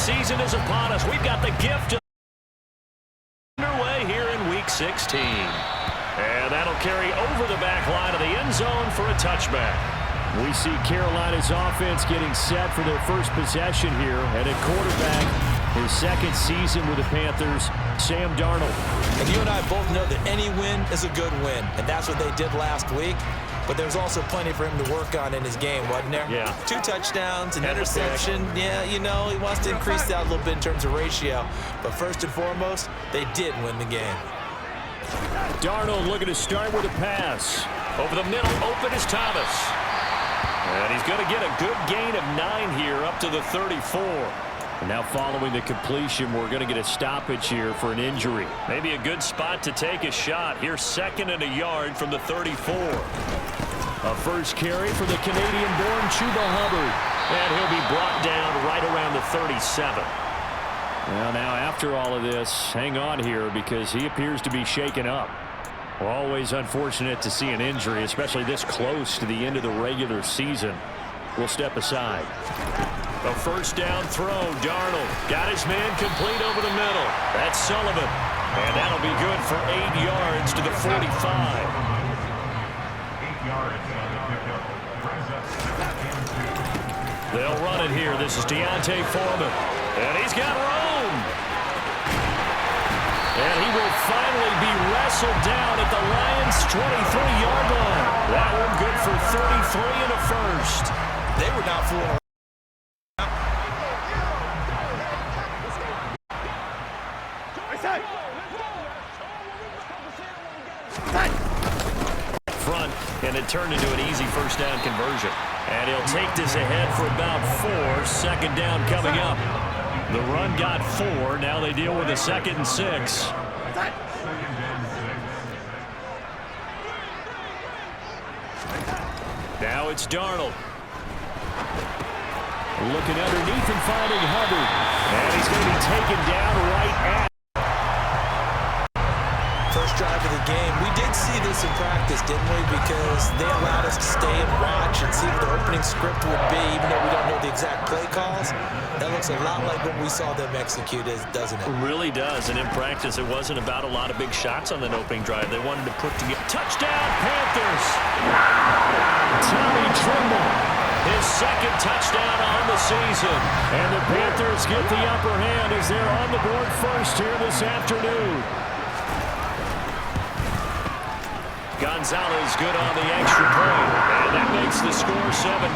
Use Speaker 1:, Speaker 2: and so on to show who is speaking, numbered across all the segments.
Speaker 1: season is upon us. We've got the gift of underway here in Week 16. And that'll carry over the back line of the end zone for a touchback.
Speaker 2: We see Carolina's offense getting set for their first possession here. And at quarterback, his second season with the Panthers, Sam Darnold.
Speaker 3: And you and I both know that any win is a good win. And that's what they did last week. But there's also plenty for him to work on in his game, wasn't there?
Speaker 1: Yeah.
Speaker 3: 2 touchdowns, an interception. Yeah, you know, he wants to increase that a little bit in terms of ratio. But first and foremost, they did win the game.
Speaker 2: Darnold looking to start with a pass.
Speaker 1: Over the middle, open is Thomas. And he's going to get a good gain of 9 here up to the 34.
Speaker 2: And now following the completion, we're going to get a stoppage here for an injury.
Speaker 1: Maybe a good spot to take a shot. Here's 2nd and a yard from the 34.
Speaker 2: A first carry for the Canadian-born Chuba Hubbard.
Speaker 1: And he'll be brought down right around the 37.
Speaker 2: Well, now after all of this, hang on here because he appears to be shaken up. Always unfortunate to see an injury, especially this close to the end of the regular season. We'll step aside.
Speaker 1: A first down throw. Darnold got his man complete over the middle. That's Sullivan. And that'll be good for 8 yards to the 45. They'll run it here. This is Deontay Foreman. And he's got room. And he will finally be wrestled down at the Lions' 23-yard line. That one good for 33 and a first.
Speaker 3: They were not fooling around.
Speaker 1: Front, and it turned into an easy first down conversion. And he'll take this ahead for about 4. Second down coming up. The run got 4. Now they deal with a 2nd and 6. Now it's Darnold.
Speaker 2: Looking underneath and finding Hubbard.
Speaker 1: And he's going to be taken down right at.
Speaker 3: First drive of the game. We did see this in practice, didn't we? Because they allowed us to stay and watch and see what the opening script would be, even though we don't know the exact play calls. That looks a lot like what we saw them execute, doesn't it?
Speaker 1: It really does. And in practice, it wasn't about a lot of big shots on that opening drive. They wanted to put together. Touchdown, Panthers!
Speaker 2: Tommy Tremble.
Speaker 1: His 2nd touchdown on the season.
Speaker 2: And the Panthers get the upper hand as they're on the board first here this afternoon.
Speaker 1: Gonzalez good on the extra point. And that makes the score 7-0.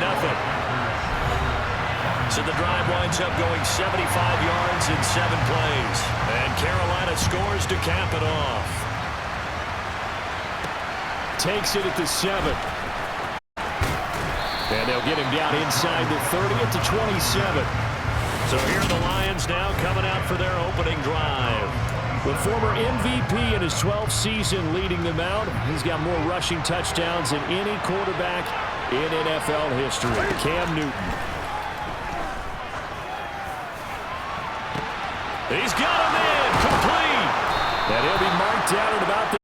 Speaker 1: So the drive winds up going 75 yards in 7 plays. And Carolina scores to cap it off.
Speaker 2: Takes it at the 7. And they'll get him down inside the 30 at the 27.
Speaker 1: So here are the Lions now coming out for their opening drive.
Speaker 2: The former MVP in his 12th season leading them out. He's got more rushing touchdowns than any quarterback in NFL history. Cam Newton.
Speaker 1: He's got him in. Complete.
Speaker 2: And he'll be marked down at about the...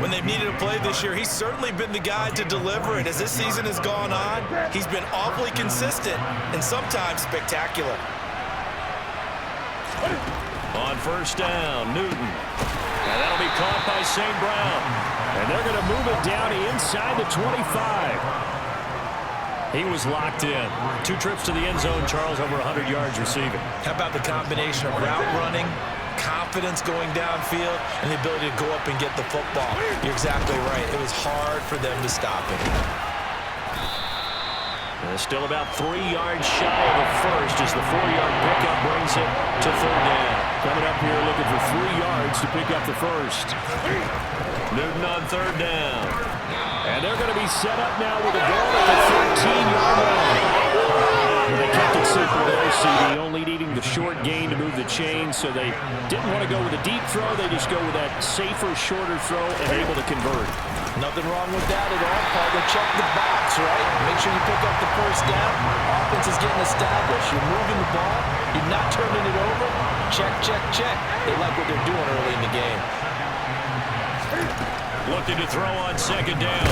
Speaker 3: When they've needed a play this year, he's certainly been the guy to deliver it. As this season has gone on, he's been awfully consistent and sometimes spectacular.
Speaker 1: On first down, Newton. And that'll be caught by St. Brown.
Speaker 2: And they're going to move it down inside the 25.
Speaker 1: He was locked in. 2 trips to the end zone, Charles, over 100 yards receiving.
Speaker 3: How about the combination of route running, confidence going downfield, and the ability to go up and get the football? You're exactly right. It was hard for them to stop him.
Speaker 1: Still about 3 yards shy of the first as the 4-yard pickup brings it to 3rd down.
Speaker 2: Coming up here looking for 3 yards to pick up the first.
Speaker 1: Newton on 3rd down.
Speaker 2: And they're going to be set up now with a goal at the 13-yard line. They kept it simple there, CD, only needing the short gain to move the chain, so they didn't want to go with a deep throw. They just go with that safer, shorter throw and able to convert.
Speaker 3: Nothing wrong with that at all, partner. Check the box, right? Make sure you pick up the first down. Offense is getting established. You're moving the ball. You're not turning it over. Check, check, check. They like what they're doing early in the game.
Speaker 1: Looking to throw on 2nd down.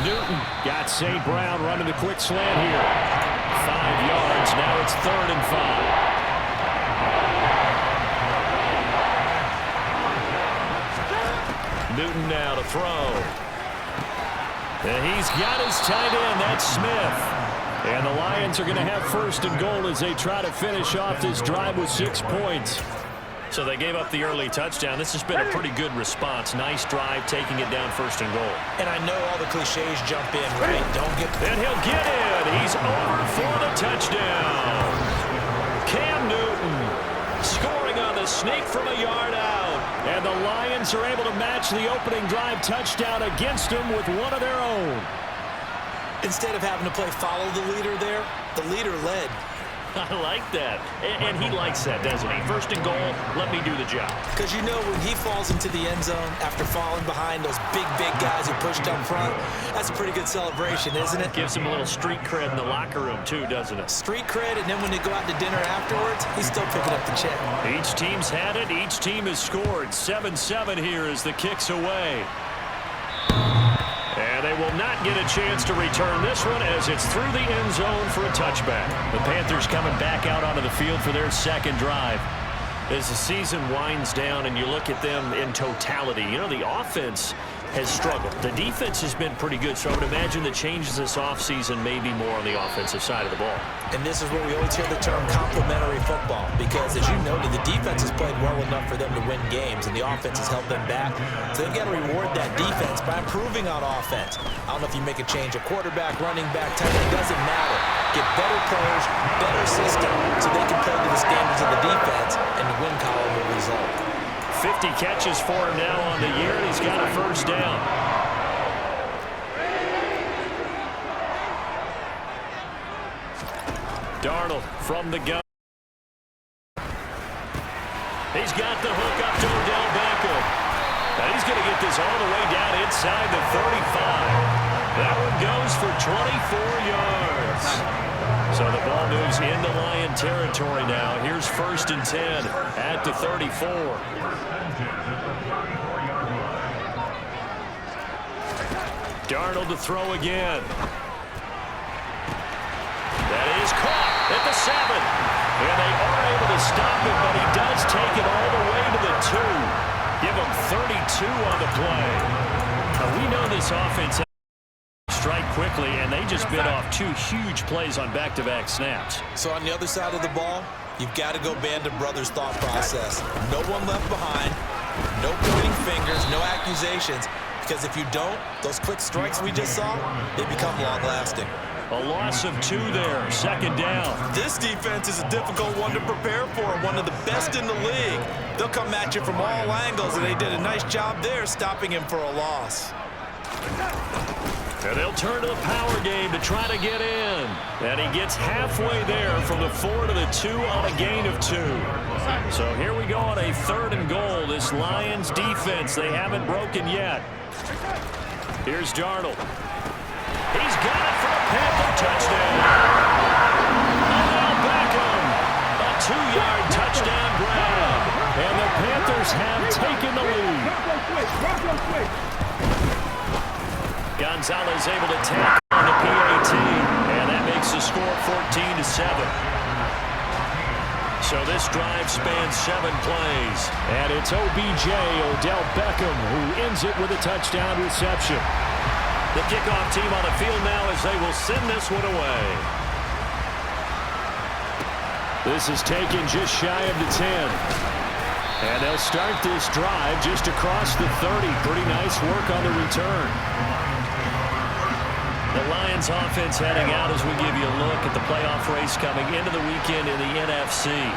Speaker 2: Newton got St. Brown running the quick slant here.
Speaker 1: 5 yards. Now it's It's 3rd and 5. Newton now to throw. And he's got his tight end. That's Smith. And the Lions are going to have 1st and goal as they try to finish off this drive with 6 points. So they gave up the early touchdown. This has been a pretty good response. Nice drive, taking it down 1st and goal.
Speaker 3: And I know all the cliches jump in, right? Don't get...
Speaker 1: And he'll get in. He's over for the touchdown. Cam Newton scoring on the sneak from a yard out. And the Lions are able to match the opening drive touchdown against them with one of their own.
Speaker 3: Instead of having to play follow the leader there, the leader led.
Speaker 1: I like that. And he likes that, doesn't he? 1st and goal, let me do the job.
Speaker 3: Because you know when he falls into the end zone after falling behind those big guys who pushed up front, that's a pretty good celebration, isn't it?
Speaker 1: Gives him a little street cred in the locker room, too, doesn't it?
Speaker 3: Street cred, and then when they go out to dinner afterwards, he's still picking up the check.
Speaker 1: Each team's had it. Each team has scored. 7-7 here as the kick's away. And they will not get a chance to return this one as it's through the end zone for a touchback. The Panthers coming back out onto the field for their 2nd drive. As the season winds down and you look at them in totality, you know, the offense has struggled. The defense has been pretty good, so I would imagine the changes this offseason may be more on the offensive side of the ball.
Speaker 3: And this is where we always hear the term complementary football, because as you noted, the defense has played well enough for them to win games, and the offense has held them back. So they've got to reward that defense by improving on offense. I don't know if you make a change, a quarterback, running back, tight end, it doesn't matter. Get better players, better system, so they can play to the standards of the defense, and the win column will result.
Speaker 1: 50 catches for him now on the year, and he's got a 1st down. Darnold from the gun. He's got the hook up to Odell Beckham. And he's going to get this all the way down inside the 35. That one goes for 24 yards. So the ball moves into Lion territory now. Here's 1st and 10 at the 34. Darnold to throw again. That is caught at the 7. And they are able to stop it, but he does take it all the way to the 2. Give him 32 on the play. Now we know this offense strike quickly, and they just bit off 2 huge plays on back-to-back snaps.
Speaker 3: So on the other side of the ball, you've got to go Band of Brothers thought process. No one left behind, no pointing fingers, no accusations, because if you don't, those quick strikes we just saw, they become long-lasting.
Speaker 1: A loss of 2 there, 2nd down.
Speaker 3: This defense is a difficult one to prepare for, one of the best in the league. They'll come at you from all angles, and they did a nice job there stopping him for a loss.
Speaker 1: And they'll turn to the power game to try to get in. And he gets halfway there from the 4 to the 2 on a gain of 2. So here we go on a 3rd and goal. This Lions defense, they haven't broken yet. Here's Darnold. He's got it for a Panther touchdown. Odell Beckham, a 2-yard touchdown grab. And the Panthers have taken the lead. Gonzalez able to tap on the PAT, and that makes the score 14-7. So this drive spans 7 plays.
Speaker 2: And it's OBJ, Odell Beckham, who ends it with a touchdown reception.
Speaker 1: The kickoff team on the field now as they will send this one away.
Speaker 2: This is taken just shy of the 10. And they'll start this drive just across the 30. Pretty nice work on the return.
Speaker 1: The Lions offense heading out as we give you a look at the playoff race coming into the weekend in the NFC.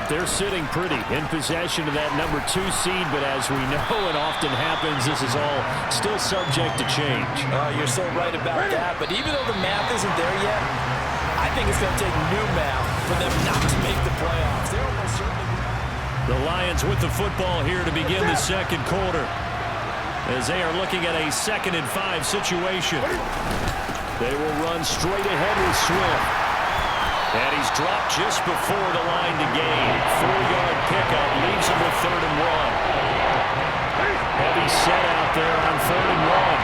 Speaker 2: They're sitting pretty in possession of that number 2 seed, but as we know it often happens, this is all still subject to change.
Speaker 3: You're so right about that, but even though the math isn't there yet, I think it's going to take new math for them not to make the playoffs. They're almost certainly...
Speaker 1: The Lions with the football here to begin the 2nd quarter as they are looking at a 2nd and 5 situation.
Speaker 2: They will run straight ahead with Swift.
Speaker 1: And he's dropped just before the line to gain. 4-yard pickup leaves him with 3rd and 1. Heavy set out there on 3rd and 1.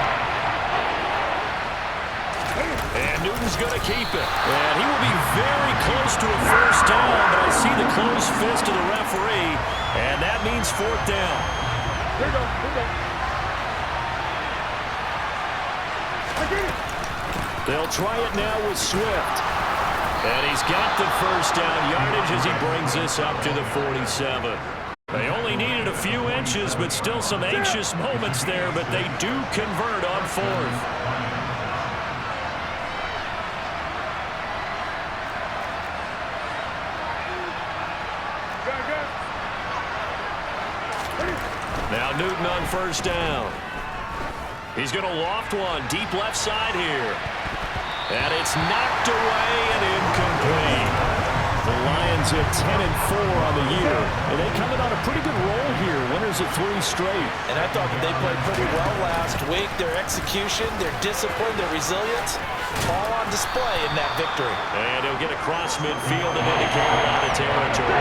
Speaker 1: And Newton's going to keep it. And he will be very close to a first down, but I see the closed fist of the referee, and that means fourth down.
Speaker 4: Here we go. Here we go. I get it.
Speaker 2: They'll try it now with Swift.
Speaker 1: And he's got the first down yardage as he brings this up to the 47. They only needed a few inches, but still some anxious moments there, but they do convert on fourth. Now Newton on first down. He's going to loft one deep left side here. And it's knocked away and incomplete.
Speaker 2: The Lions at 10-4 on the year, and they come in on a pretty good roll here. Winners of 3 straight.
Speaker 3: And I thought that they played pretty well last week. Their execution, their discipline, their resilience, all on display in that victory.
Speaker 1: And he'll get across midfield and into Carolina territory.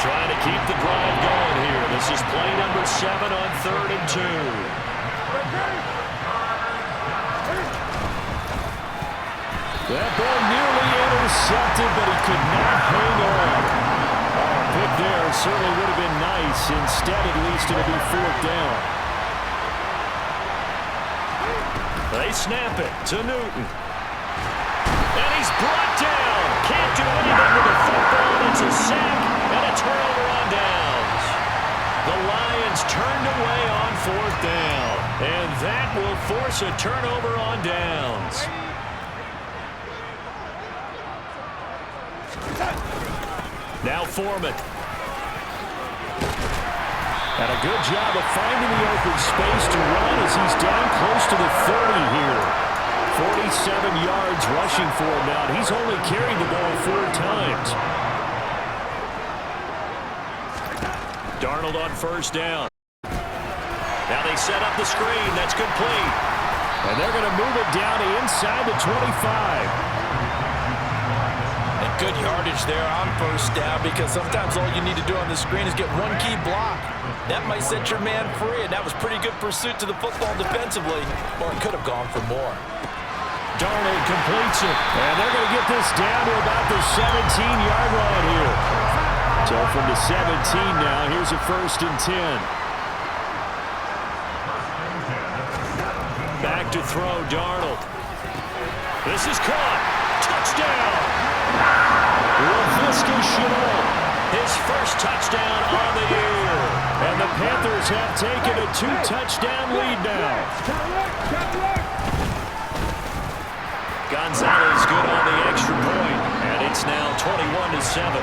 Speaker 1: Trying to keep the drive going here. This is play number 7 on 3rd and 2.
Speaker 2: That ball nearly intercepted, but he could not hang on. Pick there certainly would have been nice. Instead, at least it'll be fourth down.
Speaker 1: They snap it to Newton. And he's brought down. Can't do anything with the football. It's a sack and a turnover on downs. The Lions turned away on fourth down. And that will force a turnover on downs. Now Foreman.
Speaker 2: And a good job of finding the open space to run as he's down close to the 30 here. 47 yards rushing for him now. He's only carried the ball 4 times.
Speaker 1: Darnold on first down. Now they set up the screen. That's complete.
Speaker 2: And they're going to move it down to inside the 25.
Speaker 3: Good yardage there on first down, because sometimes all you need to do on the screen is get one key block. That might set your man free, and that was pretty good pursuit to the football defensively, or it could have gone for more.
Speaker 2: Darnold completes it, and they're going to get this down to about the 17-yard line here. So from the 17 now, here's a 1st and 10.
Speaker 1: Back to throw, Darnold. This is caught. Touchdown.
Speaker 2: Laviska Shenault,
Speaker 1: his first touchdown on the year.
Speaker 2: And the Panthers have taken a 2-touchdown lead now.
Speaker 1: Gonzalez good on the extra point, and it's now 21-7.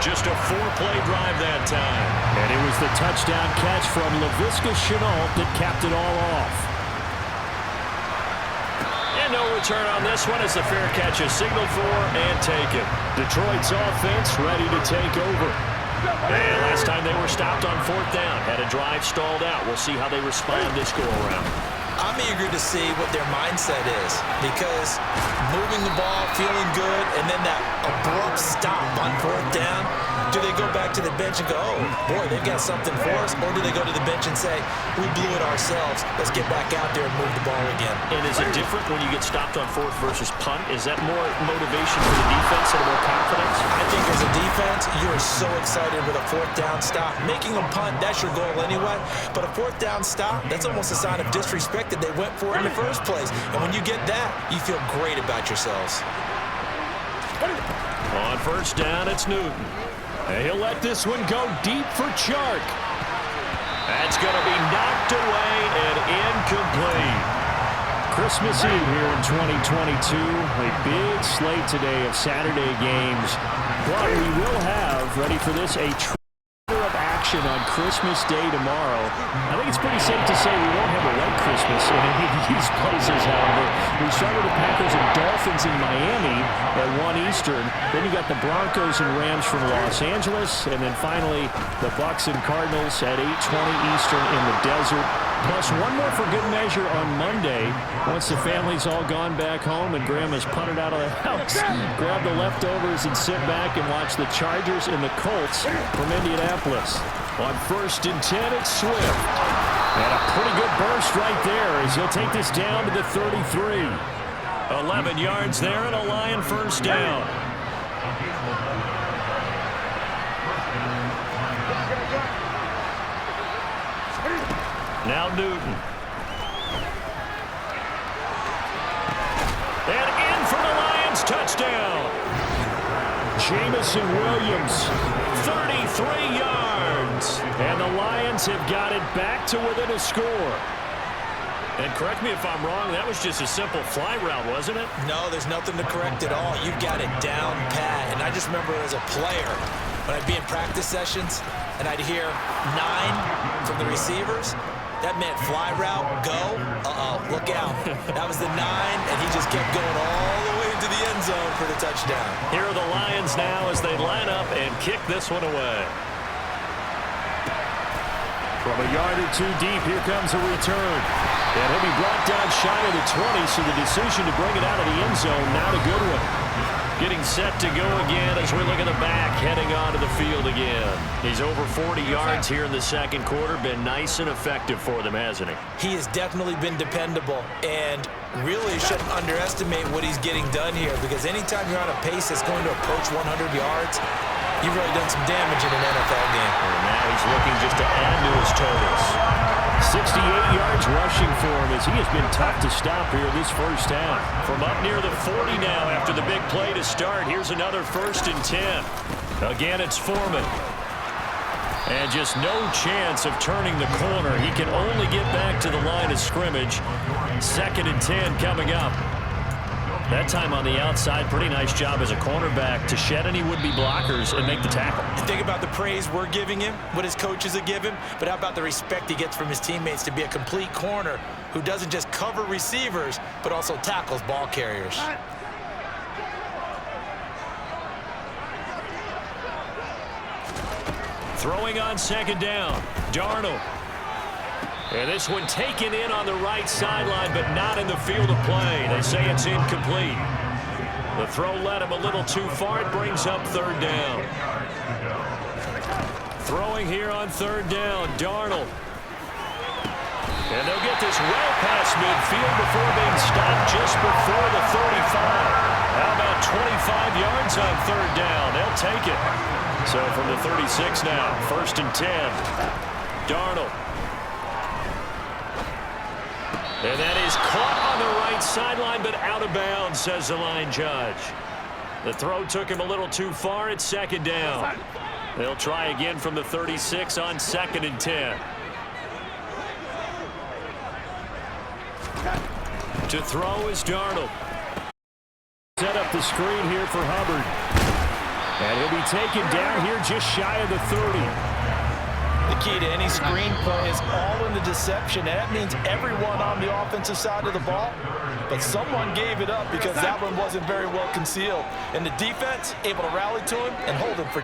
Speaker 1: Just a 4-play drive that time.
Speaker 2: And it was the touchdown catch from Laviska Shenault that capped it all off.
Speaker 1: And no return on this one as the fair catch is signaled for and taken.
Speaker 2: Detroit's offense ready to take over.
Speaker 1: And last time they were stopped on 4th down, had a drive stalled out. We'll see how they respond this go-around.
Speaker 3: I'm eager to see what their mindset is, because moving the ball, feeling good, and then that abrupt stop on 4th down, do they go back to the bench and go, oh, boy, they've got something for us, or do they go to the bench and say, we blew it ourselves, let's get back out there and move the ball again?
Speaker 1: And is it different when you get stopped on 4th versus punt? Is that more motivation for the defense and more confidence?
Speaker 3: I think as a defense, you're so excited with a 4th down stop. Making them punt, that's your goal anyway, but a 4th down stop, that's almost a sign of disrespect that they went for it in the first place. And when you get that, you feel great about yourselves.
Speaker 1: On first down, it's Newton.
Speaker 2: And he'll let this one go deep for Chark.
Speaker 1: That's going to be knocked away and incomplete.
Speaker 2: Christmas Eve here in 2022. A big slate today of Saturday games. But we will have, ready for this, a of action on Christmas Day tomorrow. I think it's pretty safe to say we won't have a white Christmas in any of these places, however. We start with the Packers and Dolphins in Miami at 1 Eastern. Then you got the Broncos and Rams from Los Angeles. And then finally, the Bucs and Cardinals at 8:20 Eastern in the desert. Plus one more for good measure on Monday. Once the family's all gone back home and Grandma's punted out of the house, grab the leftovers and sit back and watch the Chargers and the Colts from Indianapolis.
Speaker 1: On 1st and 10, it's Swift.
Speaker 2: And a pretty good burst right there as he'll take this down to the 33.
Speaker 1: 11 yards there and a Lion first down. Now Newton. And in for the Lions, touchdown.
Speaker 2: Jameson Williams.
Speaker 1: 33 yards.
Speaker 2: And the Lions have got it back to within a score.
Speaker 1: And correct me if I'm wrong, that was just a simple fly route, wasn't it?
Speaker 3: No, there's nothing to correct at all. You've got it down pat. And I just remember as a player, when I'd be in practice sessions, and I'd hear 9 from the receivers, that meant fly route, go, look out. That was the 9, and he just kept going all the way into the end zone for the touchdown.
Speaker 1: Here are the Lions now as they line up and kick this one away.
Speaker 2: From a yard or two deep, here comes a return. And he'll be brought down shy of the 20, so the decision to bring it out of the end zone, not a good one.
Speaker 1: Getting set to go again as we look at the back, heading onto the field again. He's over 40 yards here in the second quarter. Been nice and effective for them, hasn't he?
Speaker 3: He has definitely been dependable, and really shouldn't underestimate what he's getting done here, because anytime you're on a pace that's going to approach 100 yards, you've really done some damage in an NFL game.
Speaker 1: And now he's looking just to add to his totals.
Speaker 2: 68 yards rushing for him as he has been tough to stop here this first half.
Speaker 1: From up near the 40 now after the big play to start. Here's another 1st and 10. Again, it's Foreman. And just no chance of turning the corner. He can only get back to the line of scrimmage. 2nd and 10 coming up. That time on the outside, pretty nice job as a cornerback to shed any would-be blockers and make the tackle.
Speaker 3: Think about the praise we're giving him, what his coaches have given him, but how about the respect he gets from his teammates to be a complete corner who doesn't just cover receivers, but also tackles ball carriers.
Speaker 1: Throwing on 2nd down, Darnold. And this one taken in on the right sideline, but not in the field of play. They say it's incomplete. The throw led him a little too far. It brings up 3rd down. Throwing here on 3rd down, Darnold. And they'll get this well past midfield before being stopped just before the 35. How about 25 yards on 3rd down? They'll take it. So from the 36 now, 1st and 10. Darnold. And that is caught on the right sideline, but out of bounds, says the line judge. The throw took him a little too far. It's 2nd down. They'll try again from the 36 on 2nd and 10. To throw is Darnold.
Speaker 2: Set up the screen here for Hubbard. And he'll be taken down here just shy of the 30.
Speaker 3: The key to any screen play is all in the deception. And that means everyone on the offensive side of the ball. But someone gave it up because that one wasn't very well concealed. And the defense able to rally to him and hold him for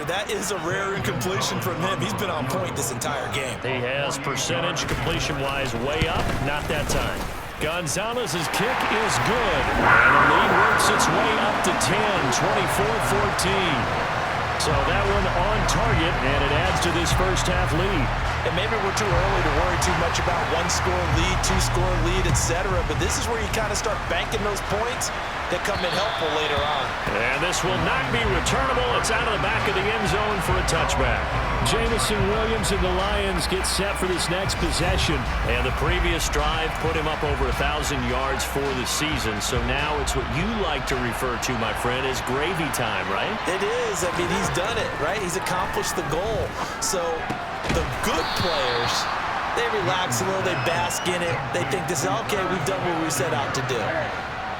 Speaker 3: that is a rare incompletion from him. He's been on point this entire game.
Speaker 1: He has percentage completion-wise way up. Not that time. Gonzalez's kick is good. And the lead works its way up to 10, 24-14. So that one on target, and it adds to this first half lead.
Speaker 3: And maybe we're too early to worry too much about 1-score lead, 2-score lead, etc. But this is where you kind of start banking those points that come in helpful later on.
Speaker 1: And this will not be returnable. It's out of the back of the end zone for a touchback.
Speaker 2: Jameson Williams and the Lions get set for this next possession.
Speaker 1: And the previous drive put him up over 1,000 yards for the season. So now it's what you like to refer to, my friend, as gravy time, right?
Speaker 3: It is. I mean, he's done it, right? He's accomplished the goal. So the good players, they relax a little, they bask in it. They think this is, okay, we've done what we set out to do.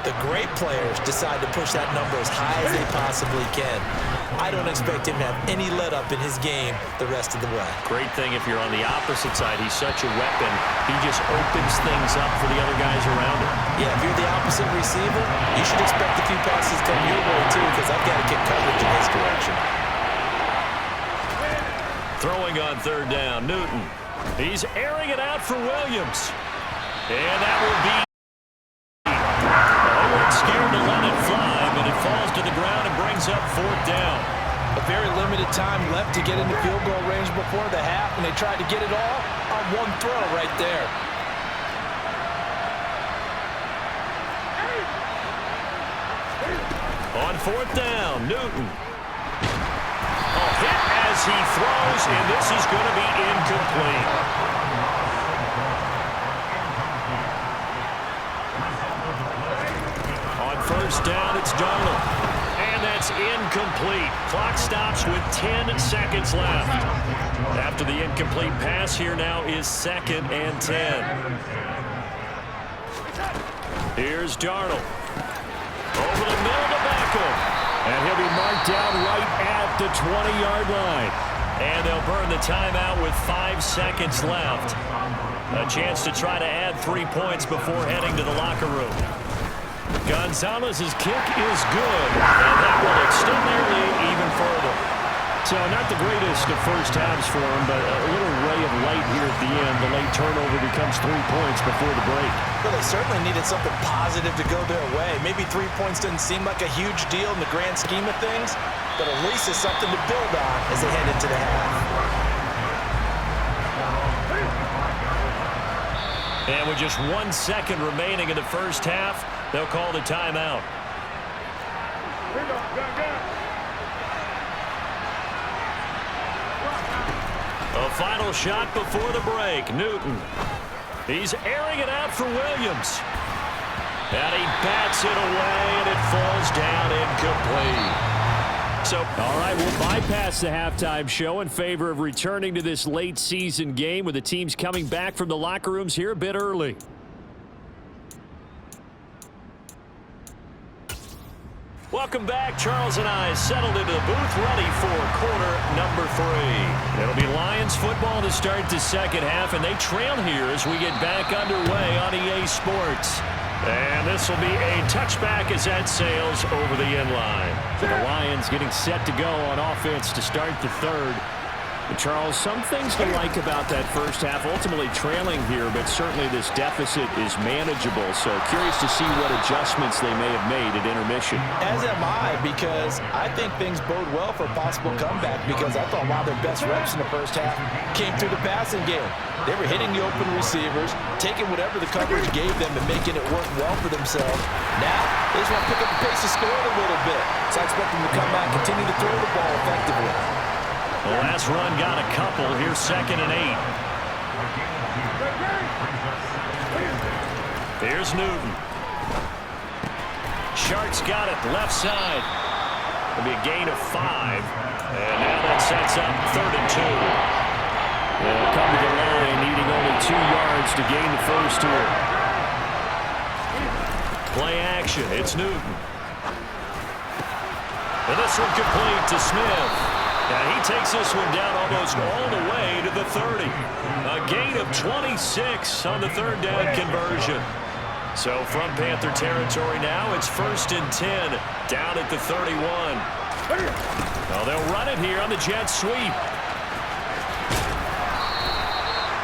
Speaker 3: The great players decide to push that number as high as they possibly can. I don't expect him to have any let-up in his game the rest of the way.
Speaker 1: Great thing if you're on the opposite side. He's such a weapon. He just opens things up for the other guys around him.
Speaker 3: Yeah, if you're the opposite receiver, you should expect a few passes come your way too, because I've got to get coverage in his direction.
Speaker 1: Throwing on 3rd down, Newton. He's airing it out for Williams. And that will be fourth down.
Speaker 3: A very limited time left to get into field goal range before the half, and they tried to get it all on one throw right there.
Speaker 1: On fourth down, Newton. A hit as he throws, and this is going to be incomplete. On first down, it's Darnold. And that's incomplete. Clock stops with 10 seconds left. After the incomplete pass, here now is 2nd and 10. Here's Darnold. Over the middle to Beckham.
Speaker 2: And he'll be marked down right at the 20-yard line.
Speaker 1: And they'll burn the timeout with 5 seconds left. A chance to try to add 3 points before heading to the locker room. Gonzalez's kick is good, and that will extend their lead even further.
Speaker 2: So not the greatest of first halves for him, but a little ray of light here at the end. The late turnover becomes 3 points before the break.
Speaker 3: Well, they certainly needed something positive to go their way. Maybe 3 points doesn't seem like a huge deal in the grand scheme of things, but at least it's something to build on as they head into the half.
Speaker 1: And with just 1 second remaining in the first half, they'll call the timeout. A final shot before the break. Newton. He's airing it out for Williams. And he bats it away, and it falls down incomplete. So,
Speaker 2: all right, we'll bypass the halftime show in favor of returning to this late season game with the teams coming back from the locker rooms here a bit early.
Speaker 1: welcome back. Charles and I settled into the booth ready for quarter number 3. It'll be Lions football to start the second half, and they trail here as we get back underway on EA Sports. And this will be a touchback as that sails over the end line.
Speaker 2: So the Lions getting set to go on offense to start the third. And Charles, some things to like about that first half. Ultimately trailing here, but certainly this deficit is manageable. So curious to see what adjustments they may have made at intermission.
Speaker 3: As am I, because I think things bode well for a possible comeback, because I thought a lot of their best reps in the first half came through the passing game. They were hitting the open receivers, taking whatever the coverage gave them and making it work well for themselves. Now, they just want to pick up the pace of scoring a little bit. So I expect them to come back, continue to throw the ball effectively.
Speaker 1: The last run got a couple. Here's 2nd and 8. Here's Newton. Sharks got it left side. It'll be a gain of 5. And now that sets up 3rd and 2.
Speaker 2: They'll come to the line needing only 2 yards to gain the first here.
Speaker 1: Play action. It's Newton. And this one complete to Smith. And he takes this one down almost all the way to the 30. A gain of 26 on the 3rd down conversion. So from Panther territory now, it's 1st and 10 down at the 31. Well, they'll run it here on the jet sweep.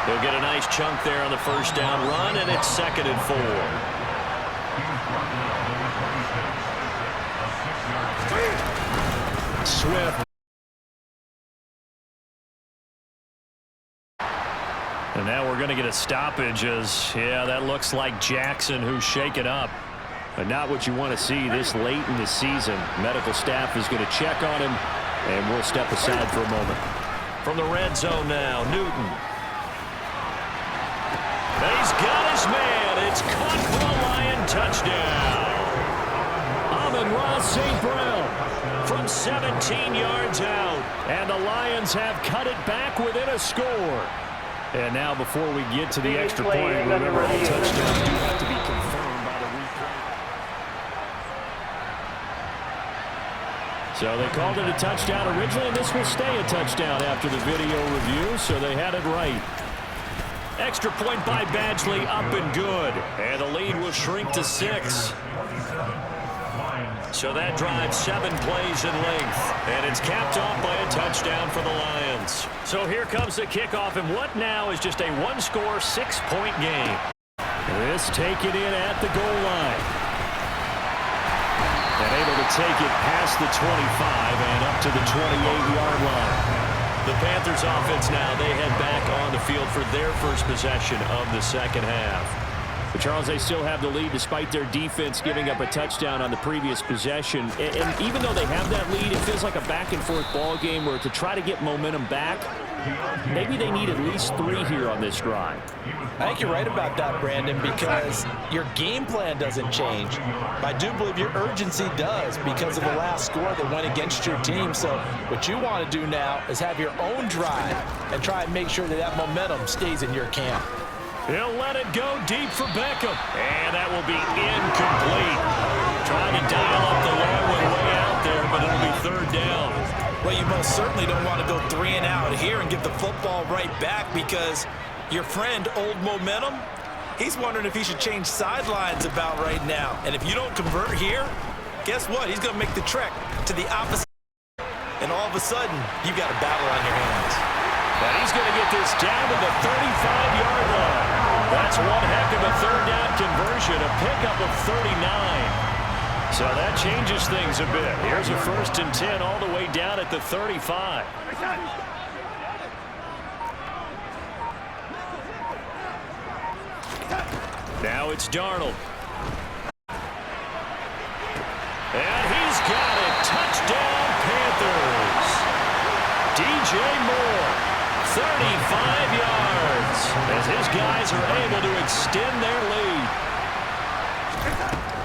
Speaker 1: They'll get a nice chunk there on the 1st down run, and it's 2nd and 4. Swift. And now we're going to get a stoppage as, yeah, that looks like Jackson who's shaken up.
Speaker 2: But not what you want to see this late in the season. Medical staff is going to check on him, and we'll step aside for a moment.
Speaker 1: From the red zone now, Newton. And he's got his man. It's caught for a Lion touchdown. Amon-Ra St. Brown from 17 yards out.
Speaker 2: And the Lions have cut it back within a score. And now before we get to the extra point, remember all touchdowns do have to be confirmed by the replay. So they called it a touchdown originally, and this will stay a touchdown after the video review, so they had it right.
Speaker 1: Extra point by Badgley, up and good. And the lead will shrink to 6. So that drives 7 plays in length. And it's capped off by a touchdown for the Lions. So here comes the kickoff, and what now is just a 1-score, 6-point game.
Speaker 2: This taken in at the goal line. And able to take it past the 25 and up to the 28-yard line.
Speaker 1: The Panthers offense now, they head back on the field for their first possession of the second half.
Speaker 2: But Charles, they still have the lead despite their defense giving up a touchdown on the previous possession. And even though they have that lead, it feels like a back-and-forth ball game where to try to get momentum back, maybe they need at least 3 here on this drive.
Speaker 3: I think you're right about that, Brandon, because your game plan doesn't change. I do believe your urgency does because of the last score that went against your team. So what you want to do now is have your own drive and try and make sure that that momentum stays in your camp.
Speaker 1: He'll let it go deep for Beckham. And that will be incomplete. Trying to dial up the long one way out there, but it'll be third down.
Speaker 3: Well, you most certainly don't want to go 3 and out here and give the football right back because your friend, Old Momentum, he's wondering if he should change sidelines about right now. And if you don't convert here, guess what? He's going to make the trek to the opposite. And all of a sudden, you've got a battle on your hands.
Speaker 1: And he's going to get this down to the 35-yard line. That's one heck of a third down conversion, a pickup of 39. So that changes things a bit. Here's a 1st and 10 all the way down at the 35. Now it's Darnold. And he's got it. Touchdown, Panthers. DJ Moore, 35 yards, as his guys are able to extend their lead.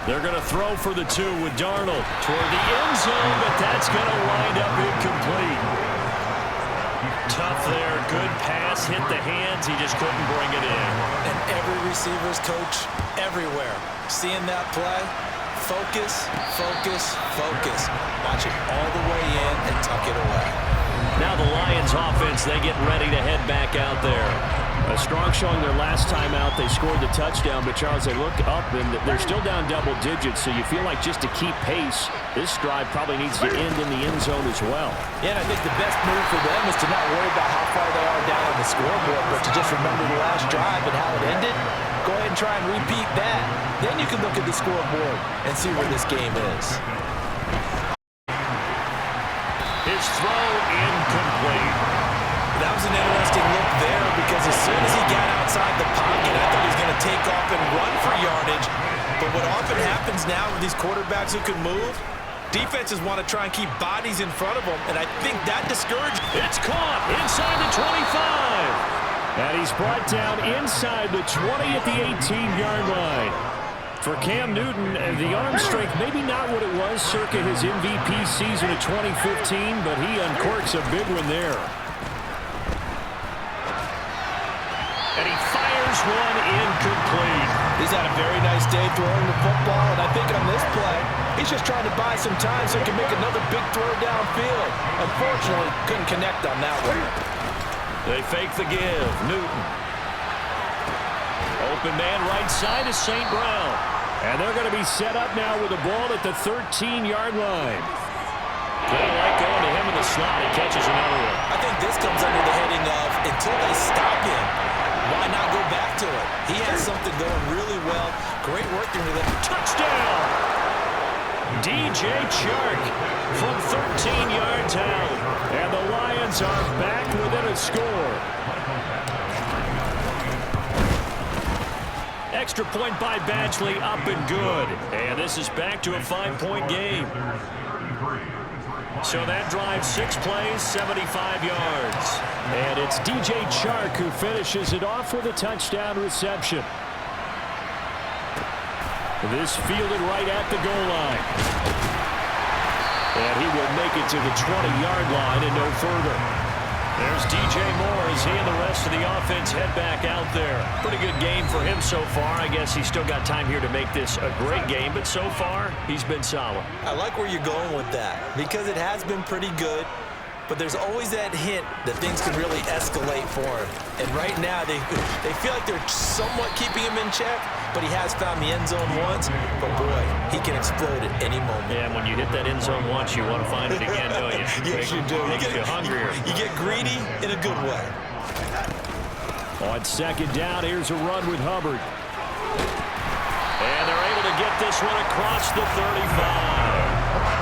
Speaker 1: They're going to throw for the 2 with Darnold toward the end zone, but that's going to wind up incomplete. Tough there. Good pass. Hit the hands. He just couldn't bring it in.
Speaker 3: And every receiver's coach everywhere. Seeing that play, focus, focus, focus. Watch it all the way in and tuck it away.
Speaker 1: Now the Lions offense, they get ready to head back out there.
Speaker 2: A strong showing their last time out. They scored the touchdown, but Charles, they look up and they're still down double digits, so you feel like just to keep pace, this drive probably needs to end in the end zone as well.
Speaker 3: Yeah, and I think the best move for them is to not worry about how far they are down on the scoreboard, but to just remember the last drive and how it ended. Go ahead and try and repeat that. Then you can look at the scoreboard and see where this game is.
Speaker 1: His throw incomplete.
Speaker 3: That was an interesting look there because as soon as he got outside the pocket, I thought he was going to take off and run for yardage. But what often happens now with these quarterbacks who can move, defenses want to try and keep bodies in front of them, and I think that discouraged.
Speaker 1: It's caught inside the 25.
Speaker 2: And he's brought down inside the 20 at the 18-yard line. For Cam Newton, the arm strength maybe not what it was circa his MVP season of 2015, but he uncorks a big one there.
Speaker 1: And he fires one incomplete.
Speaker 3: He's had a very nice day throwing the football, and I think on this play, he's just trying to buy some time so he can make another big throw downfield. Unfortunately, couldn't connect on that one.
Speaker 1: They fake the give. Newton. Open man right side is St. Brown.
Speaker 2: And they're going to be set up now with the ball at the 13-yard line.
Speaker 1: They like going to him in the slot. He catches another one.
Speaker 3: I think this comes under the heading of until they stop him, why not go back to it? He has something going really well. Great work through the
Speaker 1: touchdown. DJ Chark from 13 yards out.
Speaker 2: And the Lions are back within a score.
Speaker 1: Extra point by Badgley, up and good. And this is back to a 5-point game. So that drive, 6 plays, 75 yards.
Speaker 2: And it's DJ Chark who finishes it off with a touchdown reception. This fielded right at the goal line. And he will make it to the 20-yard line and no further.
Speaker 1: There's DJ Moore as he and the rest of the offense head back out there. Pretty good game for him so far. I guess he's still got time here to make this a great game, but so far, he's been solid.
Speaker 3: I like where you're going with that because it has been pretty good, but there's always that hint that things can really escalate for him. And right now, they feel like they're somewhat keeping him in check, but he has found the end zone once. But boy, he can explode at any moment.
Speaker 1: Yeah, when you hit that end zone once, you want to find it again, don't you?
Speaker 3: Yes, you do.
Speaker 1: Makes you hungrier.
Speaker 3: You get greedy in a good way.
Speaker 2: On second down, here's a run with Hubbard.
Speaker 1: And they're able to get this one across the 35.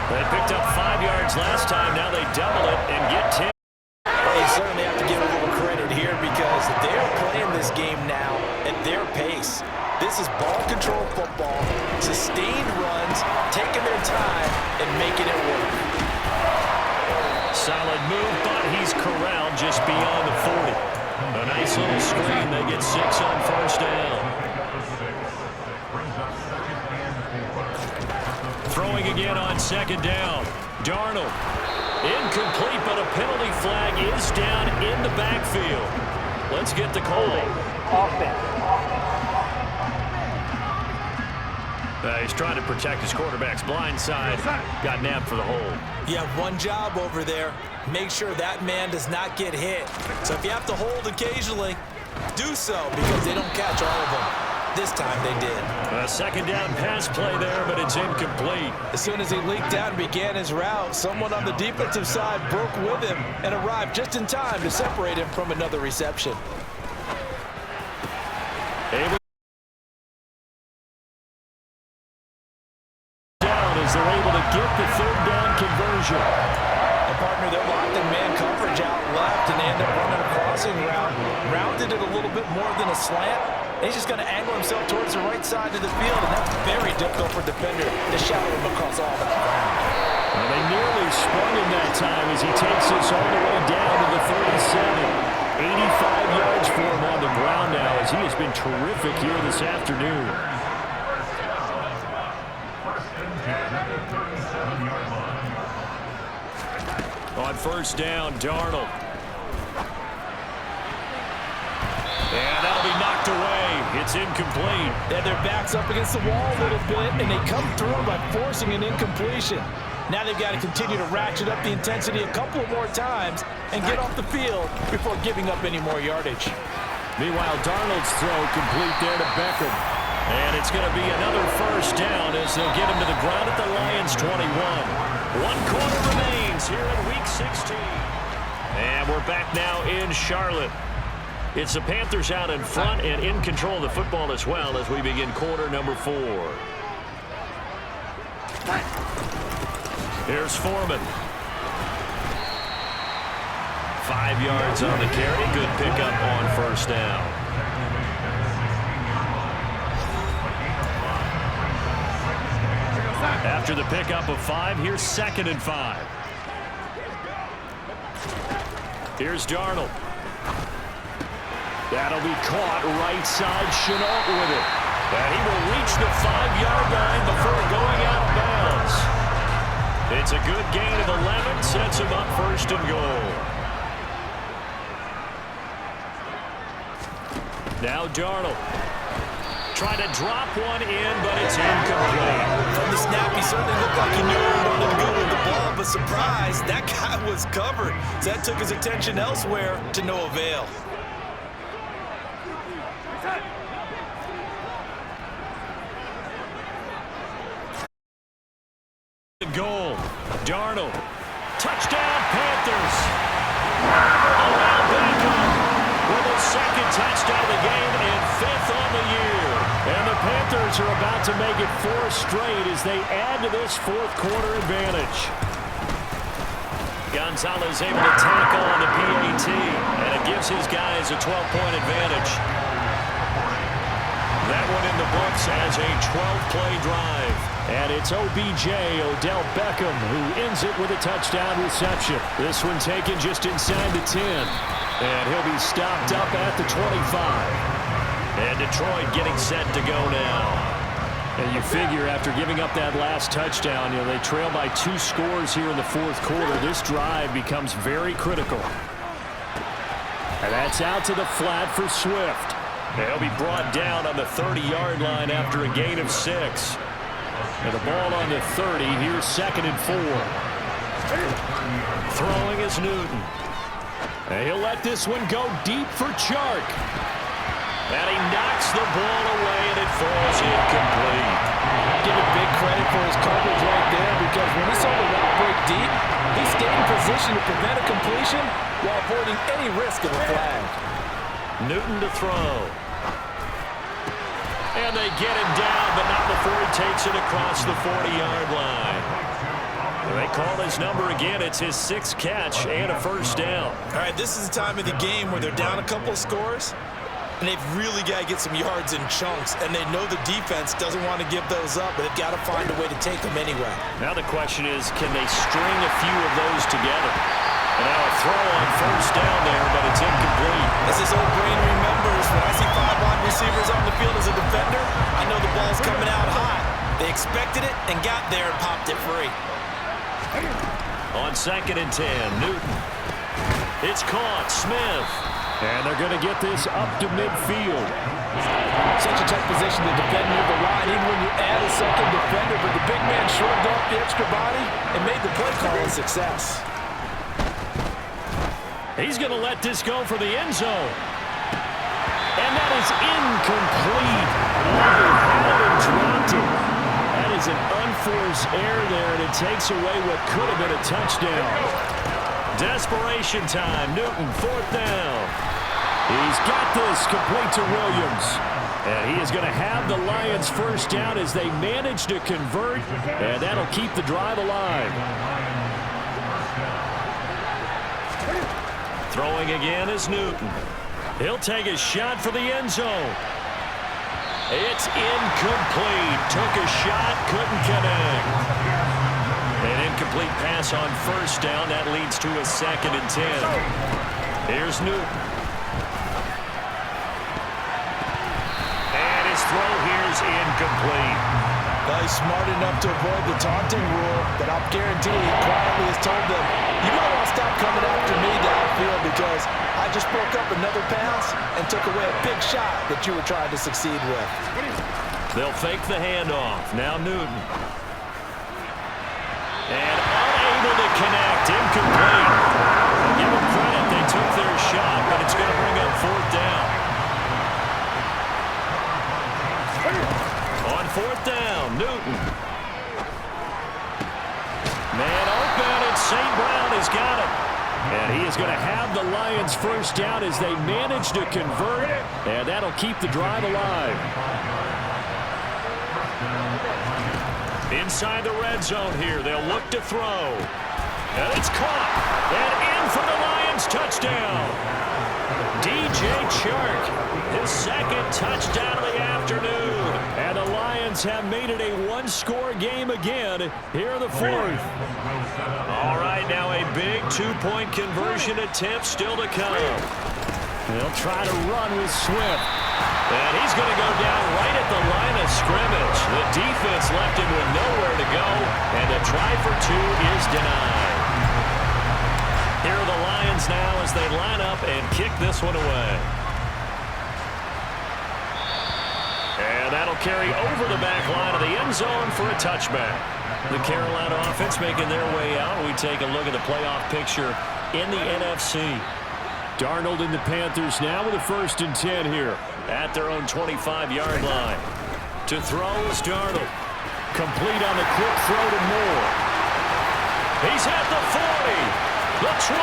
Speaker 1: They picked up 5 yards last time. Now they double it and get 10.
Speaker 3: You certainly have to give a little credit here because they're playing this game now at their pace. This is ball control football, sustained runs, taking their time and making it work.
Speaker 1: Solid move, but he's corralled just beyond the 40. A nice little screen. They get 6 on first down. Throwing again on second down. Darnold. Incomplete, but a penalty flag is down in the backfield. Let's get the call. He's trying to protect his quarterback's blind side. Got nabbed for the hold.
Speaker 3: You have one job over there. Make sure that man does not get hit. So if you have to hold occasionally, do so because they don't catch all of them. This time they did.
Speaker 1: A second down pass play there, but it's incomplete.
Speaker 3: As soon as he leaked out and began his route, someone on the defensive side broke with him and arrived just in time to separate him from another reception.
Speaker 1: Able down as they're able to get the third down conversion.
Speaker 3: And partner, they're locked in man coverage out left, and they end up running a crossing route. Rounded it a little bit more than a slant. He's just going to angle himself towards the right side of the field, and that's very difficult for a defender to shadow him across all that ground.
Speaker 1: Well, they nearly sprung him that time as he takes this all the way down to the 37. 85 yards for him on the ground now as he has been terrific here this afternoon. On first down, Darnold. And that'll be knocked away. It's incomplete.
Speaker 3: And their back's up against the wall a little bit, and they come through by forcing an incompletion. Now they've got to continue to ratchet up the intensity a couple more times and get off the field before giving up any more yardage.
Speaker 1: Meanwhile, Darnold's throw complete there to Beckham. And it's going to be another first down as they'll get him to the ground at the Lions' 21. 1 quarter remains here in Week 16. And we're back now in Charlotte. It's the Panthers out in front and in control of the football as well as we begin quarter number 4. Here's Foreman. 5 yards on the carry. Good pickup on first down. After the pickup of 5, here's 2nd and 5. Here's Darnold. That'll be caught right side. Shenault with it. And he will reach the 5-yard line before going out of bounds. It's a good gain of 11. Sets him up first and goal. Now Darnold. Trying to drop one in, but it's incomplete.
Speaker 3: From the snap, he certainly looked like he knew he wanted to go with the ball, but surprise, that guy was covered. So that took his attention elsewhere to no avail.
Speaker 1: Goal. Darnold. Touchdown, Panthers. Around Beckham with his 2nd touchdown of the game and 5th on the year. And the Panthers are about to make it 4 straight as they add to this 4th quarter advantage. Gonzalez able to tackle on the PAT, and it gives his guys a 12-point advantage. That one in the books as a 12-play drive. And it's OBJ, Odell Beckham, who ends it with a touchdown reception. This one taken just inside the 10. And he'll be stopped up at the 25. And Detroit getting set to go now. And you figure after giving up that last touchdown, they trail by 2 scores here in the 4th quarter. This drive becomes very critical. And that's out to the flat for Swift. They'll be brought down on the 30-yard line after a gain of 6. And the ball on the 30. Here's 2nd and 4. Throwing is Newton. And he'll let this one go deep for Chark. And he knocks the ball away, and it falls incomplete.
Speaker 3: Give him big credit for his coverage right there because when he saw the route break deep, he stayed in position to prevent a completion while avoiding any risk of a flag.
Speaker 1: Newton to throw. And they get him down, but not before he takes it across the 40-yard line. They call his number again. It's his 6th catch and a first down.
Speaker 3: All right, this is the time of the game where they're down a couple of scores, and they've really got to get some yards in chunks, and they know the defense doesn't want to give those up, but they've got to find a way to take them anyway.
Speaker 1: Now the question is, can they string a few of those together? And now a throw on first down there, but it's incomplete.
Speaker 3: As this old brain remembers, when I see 5 wide receivers on the field as a defender, I know the ball's coming out high. They expected it and got there and popped it free.
Speaker 1: On 2nd and 10, Newton. It's caught, Smith.
Speaker 2: And they're going to get this up to midfield.
Speaker 3: Such a tough position to defend near the line, even when you add a second defender, but the big man shrugged off the extra body and made the play call a success.
Speaker 1: He's going to let this go for the end zone. And that is incomplete. Overhand and dropped it. That is an unforced error there, and it takes away what could have been a touchdown. Desperation time. Newton, 4th down.
Speaker 2: He's got this complete to Williams. And he is going to have the Lions first down as they manage to convert, and that'll keep the drive alive.
Speaker 1: Throwing again is Newton. He'll take a shot for the end zone. It's incomplete. Took a shot, couldn't connect. An incomplete pass on first down. That leads to a 2nd and 10. Here's Newton. And his throw here is incomplete.
Speaker 3: Well, he's smart enough to avoid the taunting rule, but I'll guarantee he quietly has told them, you might want to stop coming after me downfield because I just broke up another pass and took away a big shot that you were trying to succeed with.
Speaker 1: They'll fake the handoff. Now Newton. And unable to connect. Incomplete. Give them credit. They took their shot, but it's going to bring up 4th down. On 4th down, Newton. Man open, and St. Brown has got it. And he is going to have the Lions first down as they manage to convert, and that'll keep the drive alive. Inside the red zone here, they'll look to throw. And it's caught. And in for the Lions touchdown. DJ Chark, his 2nd touchdown of the afternoon. And the Lions have made it a 1-score game again here in the 4th. All right, now a big 2-point conversion attempt still to come.
Speaker 2: They'll try to run with Swift.
Speaker 1: And he's going to go down right at the line of scrimmage. The defense left him with nowhere to go, and a try for 2 is denied. Here are the Lions now as they line up and kick this one away. And that'll carry over the back line of the end zone for a touchback. The Carolina offense making their way out. We take a look at the playoff picture in the NFC.
Speaker 2: Darnold and the Panthers now with a 1st and 10 here.
Speaker 1: At their own 25-yard line. To throw is Darnold.
Speaker 2: Complete on the quick throw to Moore.
Speaker 1: He's at the 40. The 20.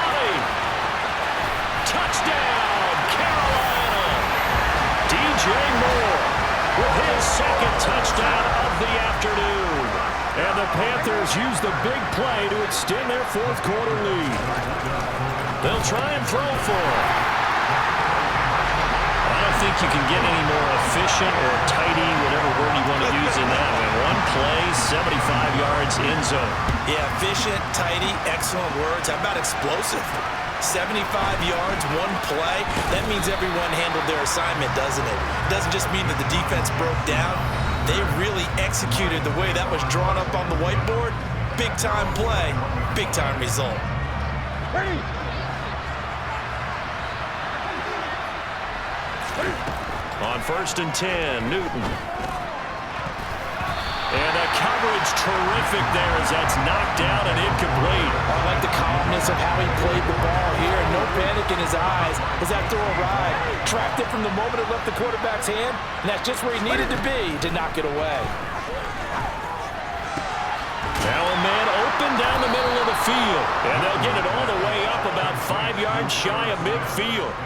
Speaker 1: Touchdown, Carolina. DJ Moore with his 2nd touchdown of the afternoon.
Speaker 2: And the Panthers use the big play to extend their 4th quarter lead.
Speaker 1: They'll try and throw for him. I don't think you can get any more efficient or tidy, whatever word you want to use in that one. One play, 75 yards in zone.
Speaker 3: Yeah, efficient, tidy, excellent words. How about explosive? 75 yards, one play. That means everyone handled their assignment, doesn't it? It doesn't just mean that the defense broke down. They really executed the way that was drawn up on the whiteboard. Big-time play, big-time result.
Speaker 1: On 1st and 10, Newton. And the coverage terrific there as that's knocked down and incomplete.
Speaker 3: I like the calmness of how he played the ball here. No panic in his eyes as that throw arrived. Tracked it from the moment it left the quarterback's hand, and that's just where he needed to be to knock it away.
Speaker 1: Now a man open down the middle of the field. And they'll get it all the way up about 5 yards shy of midfield.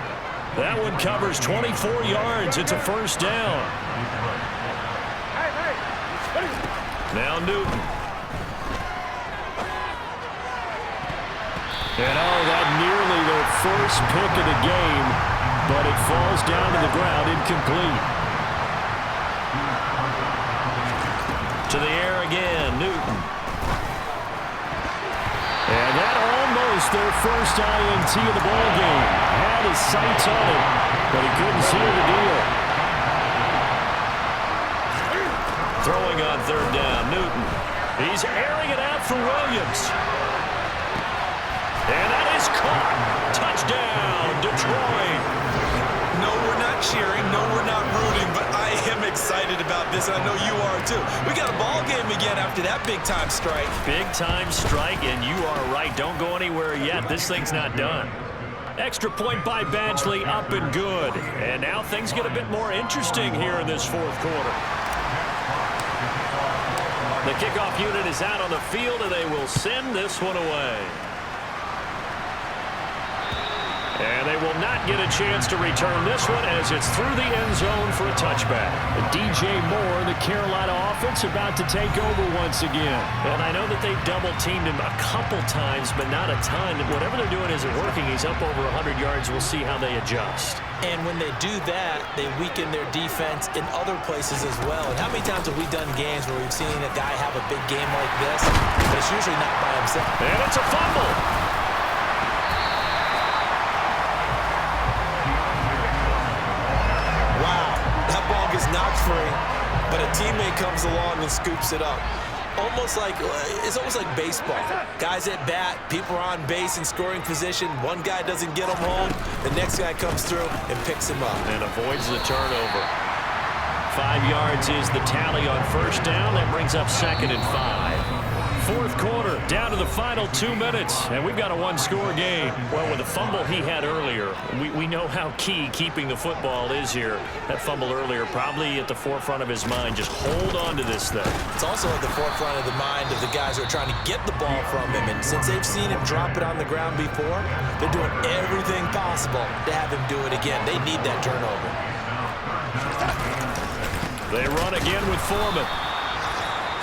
Speaker 1: That one covers 24 yards. It's a first down. Now Newton.
Speaker 2: And that nearly their first pick of the game, but it falls down to the ground incomplete.
Speaker 1: To the air again, Newton.
Speaker 2: And that almost their first INT of the ball game. Had his sights on it, but he couldn't seal the deal.
Speaker 1: Throwing on third down, Newton. He's airing it out for Williams. And that is caught. Touchdown, Detroit.
Speaker 5: No, we're not cheering. No, we're not rooting, but I am excited about this. I know you are too. We got a ball game again after that big-time strike.
Speaker 1: Big-time strike, and you are right. Don't go anywhere yet. This thing's not done. Extra point by Badgley, up and good. And now things get a bit more interesting here in this fourth quarter. The kickoff unit is out on the field, and they will send this one away. And they will not get a chance to return this one as it's through the end zone for a touchback.
Speaker 2: DJ Moore, the Carolina offense, about to take over once again.
Speaker 1: And I know that they've double-teamed him a couple times, but not a ton. Whatever they're doing isn't working. He's up over 100 yards. We'll see how they adjust.
Speaker 3: And when they do that, they weaken their defense in other places as well. And how many times have we done games where we've seen a guy have a big game like this, but it's usually not by himself.
Speaker 1: And it's a fumble.
Speaker 3: Knocked free, but a teammate comes along and scoops it up. It's almost like baseball. Guys at bat, people are on base in scoring position. One guy doesn't get him home, the next guy comes through and picks him up.
Speaker 1: And avoids the turnover. 5 yards is the tally on first down. That brings up 2nd and 5. Fourth quarter, down to the final 2 minutes, and we've got a one-score game. Well, with the fumble he had earlier, we know how key keeping the football is here. That fumble earlier probably at the forefront of his mind. Just hold on to this thing.
Speaker 3: It's also at the forefront of the mind of the guys who are trying to get the ball from him, and since they've seen him drop it on the ground before, they're doing everything possible to have him do it again. They need that turnover.
Speaker 1: They run again with Foreman.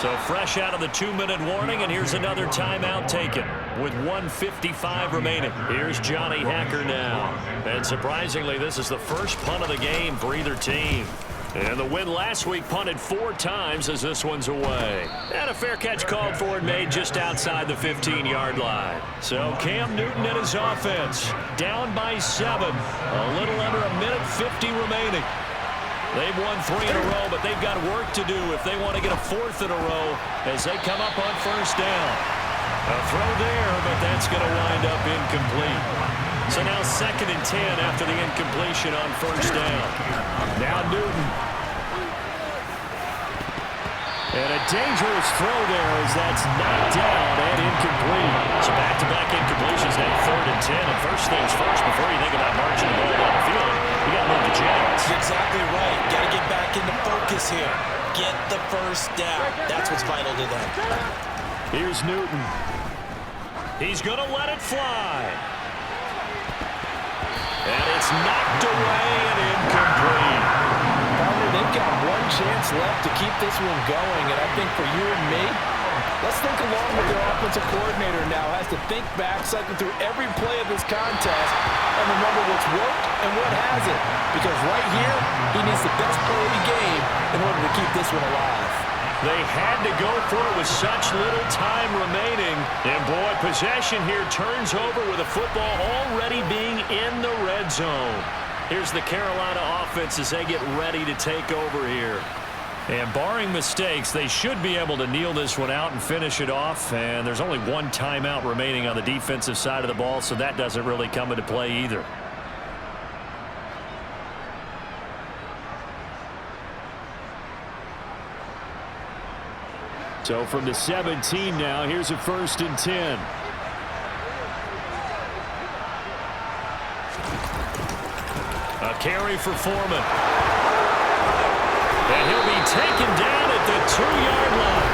Speaker 1: So fresh out of the 2-minute warning, and here's another timeout taken with 1:55 remaining. Here's Johnny Hekker now. And surprisingly, this is the first punt of the game for either team. And the win last week punted 4 times as this one's away. And a fair catch called for and made just outside the 15-yard line. So Cam Newton and his offense down by 7. A little under 1:50 remaining. They've won 3 in a row, but they've got work to do if they want to get a 4th in a row as they come up on first down. A throw there, but that's going to wind up incomplete. So now 2nd and 10 after the incompletion on first down. Now Newton.
Speaker 2: And a dangerous throw there as that's knocked down and incomplete.
Speaker 1: So back-to-back incompletions now 3rd and 10. And first things first, before you think about marching the ball down the field, you got to move the chains.
Speaker 3: Exactly right. Got to get back into focus here. Get the first down. That's what's vital to them.
Speaker 2: Here's Newton.
Speaker 1: He's going to let it fly. And it's knocked away and incomplete.
Speaker 3: They've got one chance left to keep this one going, and I think for you and me, let's think along with their offensive coordinator now. Has to think back, cycle through every play of this contest, and remember what's worked and what hasn't. Because right here, he needs the best play of the game in order to keep this one alive.
Speaker 1: They had to go for it with such little time remaining. And boy, possession here turns over with the football already being in the red zone. Here's the Carolina offense as they get ready to take over here. And barring mistakes, they should be able to kneel this one out and finish it off. And there's only one timeout remaining on the defensive side of the ball, so that doesn't really come into play either.
Speaker 2: So from the 17 now, here's a 1st and 10.
Speaker 1: A carry for Foreman. And he'll be taken down at the 2-yard line.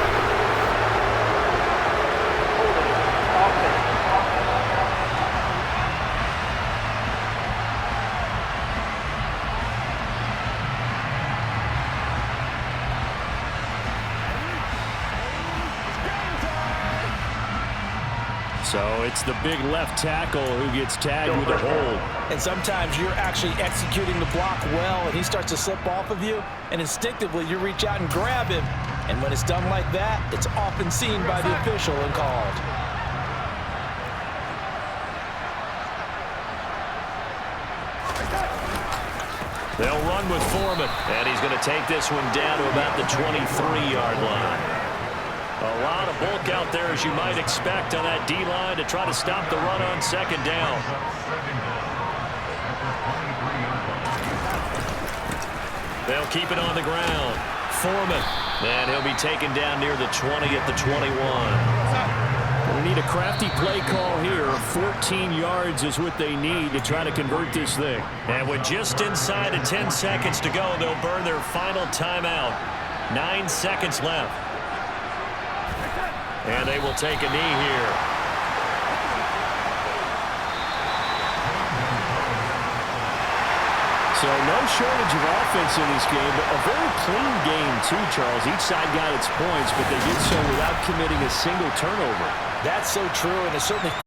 Speaker 2: So it's the big left tackle who gets tagged with a hold.
Speaker 3: And sometimes you're actually executing the block well, and he starts to slip off of you, and instinctively you reach out and grab him. And when it's done like that, it's often seen by the official and called.
Speaker 1: They'll run with Foreman, and he's going to take this one down to about the 23-yard line. A lot of bulk out there, as you might expect, on that D-line to try to stop the run on second down. They'll keep it on the ground. Foreman, and he'll be taken down near the 20 at the 21.
Speaker 2: We need a crafty play call here. 14 yards is what they need to try to convert this thing.
Speaker 1: And with just inside of 10 seconds to go, they'll burn their final timeout. 9 seconds left. And they will take a knee here.
Speaker 2: So no shortage of offense in this game, but a very clean game too, Charles. Each side got its points, but they did so without committing a single turnover.
Speaker 3: That's so true, and it certainly